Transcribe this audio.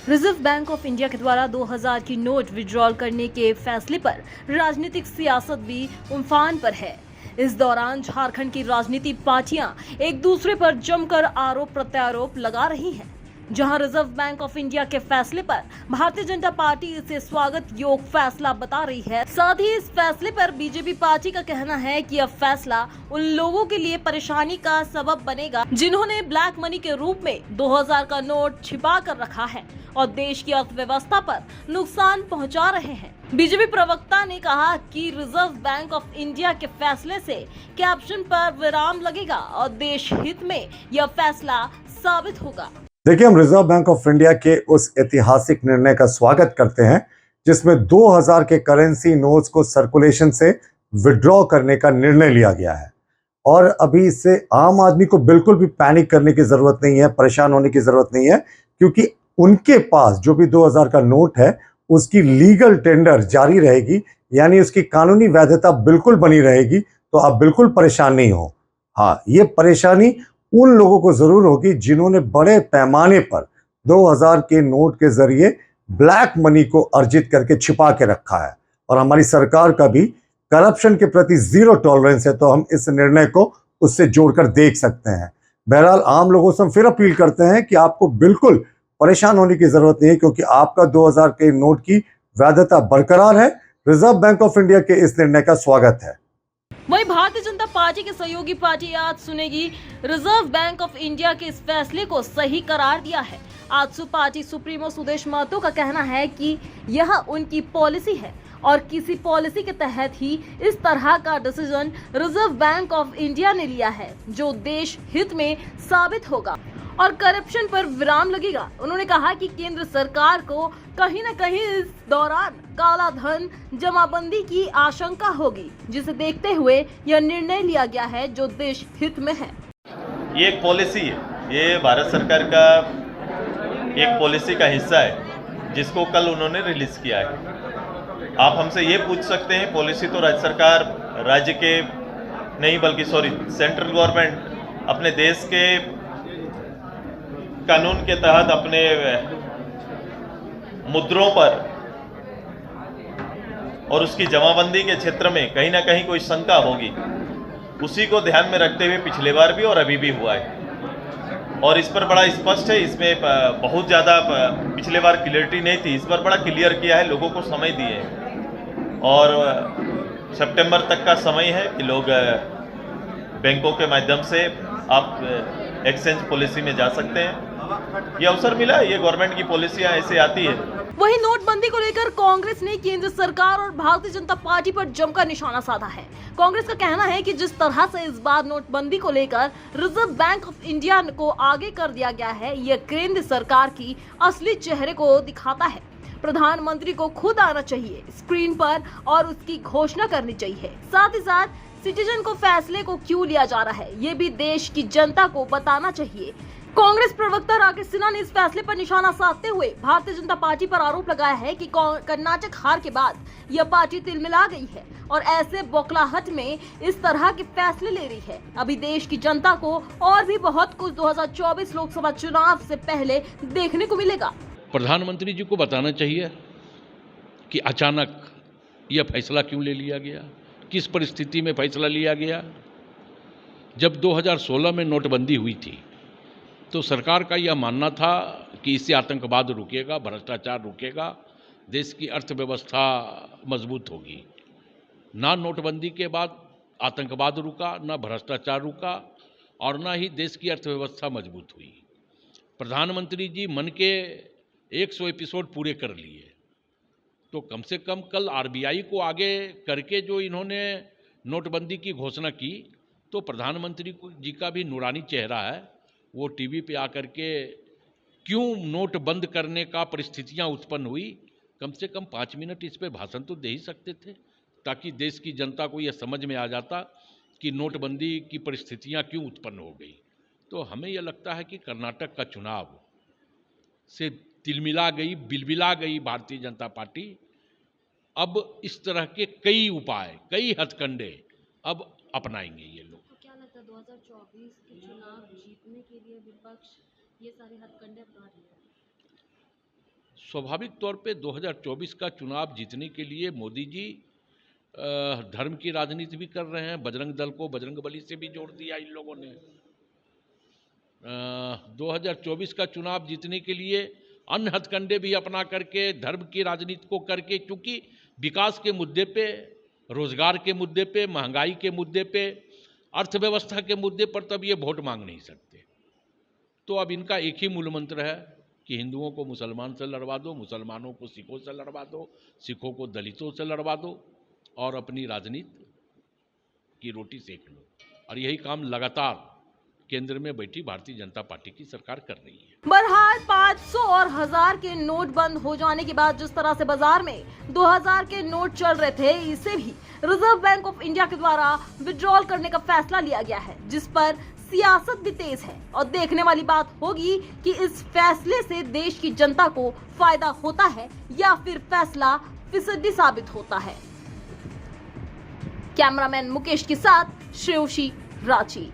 Reserve bank of India के द्वारा 2000 की नोट विड्रॉल करने के फैसले पर राजनीतिक सियासत भी उम्फान पर है। इस दौरान झारखंड की राजनीतिक पार्टियां एक दूसरे पर जमकर आरोप प्रत्यारोप लगा रही हैं। जहां रिजर्व बैंक ऑफ इंडिया के फैसले पर भारतीय जनता पार्टी इसे स्वागत योग्य फैसला बता रही है। साथ ही इस फैसले पर बीजेपी पार्टी का कहना है कि यह फैसला उन लोगों के लिए परेशानी का सबब बनेगा जिन्होंने ब्लैक मनी के रूप में 2000 का नोट छिपा कर रखा है और देश की अर्थव्यवस्था पर नुकसान पहुंचा रहे हैं। बीजेपी प्रवक्ता ने कहा कि रिजर्व बैंक ऑफ इंडिया के फैसले से कैप्शन पर विराम लगेगा और देश हित में यह फैसला साबित होगा। देखिए, हम रिजर्व बैंक ऑफ इंडिया के उस ऐतिहासिक निर्णय का स्वागत करते हैं जिसमें 2000 के करेंसी नोट्स को सर्कुलेशन से विड्रॉ करने का निर्णय लिया गया है। और अभी इससे आम आदमी को बिल्कुल भी पैनिक करने की जरूरत नहीं है, परेशान होने की जरूरत नहीं है, क्योंकि उनके पास जो भी 2000 का नोट है उसकी लीगल टेंडर जारी रहेगी, यानी उसकी कानूनी वैधता बिल्कुल बनी रहेगी। तो आप बिल्कुल परेशान नहीं हो। हाँ, ये परेशानी उन लोगों को जरूर होगी जिन्होंने बड़े पैमाने पर 2000 के नोट के जरिए ब्लैक मनी को अर्जित करके छिपा के रखा है। और हमारी सरकार का भी करप्शन के प्रति जीरो टॉलरेंस है, तो हम इस निर्णय को उससे जोड़कर देख सकते हैं। बहरहाल, आम लोगों से हम फिर अपील करते हैं कि आपको बिल्कुल परेशान होने की जरूरत नहीं है, क्योंकि आपका 2000 के नोट की वैधता बरकरार है। रिजर्व बैंक ऑफ इंडिया के इस निर्णय का स्वागत है। वहीं भारतीय जनता पार्टी के सहयोगी पार्टी आज सुनेगी रिजर्व बैंक ऑफ इंडिया के इस फैसले को सही करार दिया है। आजसू पार्टी सुप्रीमो सुदेश महतो का कहना है कि यह उनकी पॉलिसी है और किसी पॉलिसी के तहत ही इस तरह का decision reserve bank of India ने लिया है जो देश हित में साबित होगा और करप्शन पर विराम लगेगा। उन्होंने कहा कि केंद्र सरकार को कहीं न कहीं इस दौरान काला धन जमाबंदी की आशंका होगी, जिसे देखते हुए यह निर्णय लिया गया है जो देश हित में है। ये एक पॉलिसी है, ये भारत सरकार का एक पॉलिसी का हिस्सा है जिसको कल उन्होंने रिलीज किया है। आप हमसे ये पूछ सकते हैं, पॉलिसी तो राज्य के नहीं बल्कि सेंट्रल गवर्नमेंट अपने देश के कानून के तहत अपने मुद्रों पर और उसकी जमाबंदी के क्षेत्र में कहीं ना कहीं कोई शंका होगी, उसी को ध्यान में रखते हुए पिछले बार भी और अभी भी हुआ है। और इस पर बड़ा स्पष्ट है, इसमें बहुत ज़्यादा पिछले बार क्लियरिटी नहीं थी, इस बार बड़ा क्लियर किया है, लोगों को समय दिए हैं। और सितंबर तक का समय है कि लोग बैंकों के माध्यम से आप एक्सचेंज पॉलिसी में जा सकते हैं। ये अवसर मिला है, ये गवर्नमेंट की पॉलिसियां ऐसे आती है। वहीं नोटबंदी को लेकर कांग्रेस ने केंद्र सरकार और भारतीय जनता पार्टी पर जमकर निशाना साधा है। कांग्रेस का कहना है कि जिस तरह से इस बार नोटबंदी को लेकर रिजर्व बैंक ऑफ इंडिया को आगे कर दिया गया है, यह केंद्र सरकार की असली चेहरे को दिखाता है। प्रधानमंत्री को खुद आना चाहिए स्क्रीन पर और उसकी घोषणा करनी चाहिए। साथ ही साथ सिटीजन को फैसले को क्यों लिया जा रहा है, ये भी देश की जनता को बताना चाहिए। कांग्रेस प्रवक्ता राकेश सिन्हा ने इस फैसले पर निशाना साधते हुए भारतीय जनता पार्टी पर आरोप लगाया है कि कर्नाटक हार के बाद यह पार्टी तिलमिला गई है और ऐसे बौखलाहट में इस तरह के फैसले ले रही है। अभी देश की जनता को और भी बहुत कुछ 2024 लोकसभा चुनाव से पहले देखने को मिलेगा। प्रधानमंत्री जी को बताना चाहिए कि अचानक यह फैसला क्यों ले लिया गया, किस परिस्थिति में फैसला लिया गया। जब 2016 में नोटबंदी हुई थी तो सरकार का यह मानना था कि इससे आतंकवाद रुकेगा, भ्रष्टाचार रुकेगा, देश की अर्थव्यवस्था मजबूत होगी। ना नोटबंदी के बाद आतंकवाद रुका, ना भ्रष्टाचार रुका और ना ही देश की अर्थव्यवस्था मजबूत हुई। प्रधानमंत्री जी मन के 100 एपिसोड पूरे कर लिए, तो कम से कम कल आरबीआई को आगे करके जो इन्होंने नोटबंदी की घोषणा की, तो प्रधानमंत्री जी का भी नूरानी चेहरा है, वो टीवी पे आकर के क्यों नोट बंद करने का परिस्थितियां उत्पन्न हुई, कम से कम 5 मिनट इस पे भाषण तो दे ही सकते थे, ताकि देश की जनता को यह समझ में आ जाता कि नोटबंदी की परिस्थितियां क्यों उत्पन्न हो गई। तो हमें यह लगता है कि कर्नाटक का चुनाव से तिलमिला गई, बिलबिला गई भारतीय जनता पार्टी। अब इस तरह के कई उपाय, कई हथकंडे अब अपनाएंगे ये लोग। 2024 के चुनाव जीतने के लिए विपक्ष ये सारे हथकंडे अपना रही है। स्वाभाविक तौर पे 2024 का चुनाव जीतने के लिए मोदी जी धर्म की राजनीति भी कर रहे हैं। बजरंग दल को बजरंगबली से भी जोड़ दिया इन लोगों ने। 2024 का चुनाव जीतने के लिए अन्य हथकंडे भी अपना करके, धर्म की राजनीति को करके, क्योंकि विकास के मुद्दे पे, रोजगार के मुद्दे पे, महंगाई के मुद्दे पे, अर्थव्यवस्था के मुद्दे पर तब ये वोट मांग नहीं सकते। तो अब इनका एक ही मूल मंत्र है कि हिंदुओं को मुसलमान से लड़वा दो, मुसलमानों को सिखों से लड़वा दो, सिखों को दलितों से लड़वा दो और अपनी राजनीति की रोटी सेक लो। और यही काम लगातार केंद्र में बैठी भारतीय जनता पार्टी की सरकार कर रही है। बहरहाल 500 और 1000 के नोट बंद हो जाने के बाद जिस तरह से बाजार में 2000 के नोट चल रहे थे, इसे भी रिजर्व बैंक ऑफ इंडिया के द्वारा विड्रॉल करने का फैसला लिया गया है, जिस पर सियासत भी तेज है। और देखने वाली बात होगी कि इस फैसले से देश की जनता को फायदा होता है या फिर फैसला फिसड्डी साबित होता है। कैमरामैन मुकेश के साथ श्रेयोशी, रांची।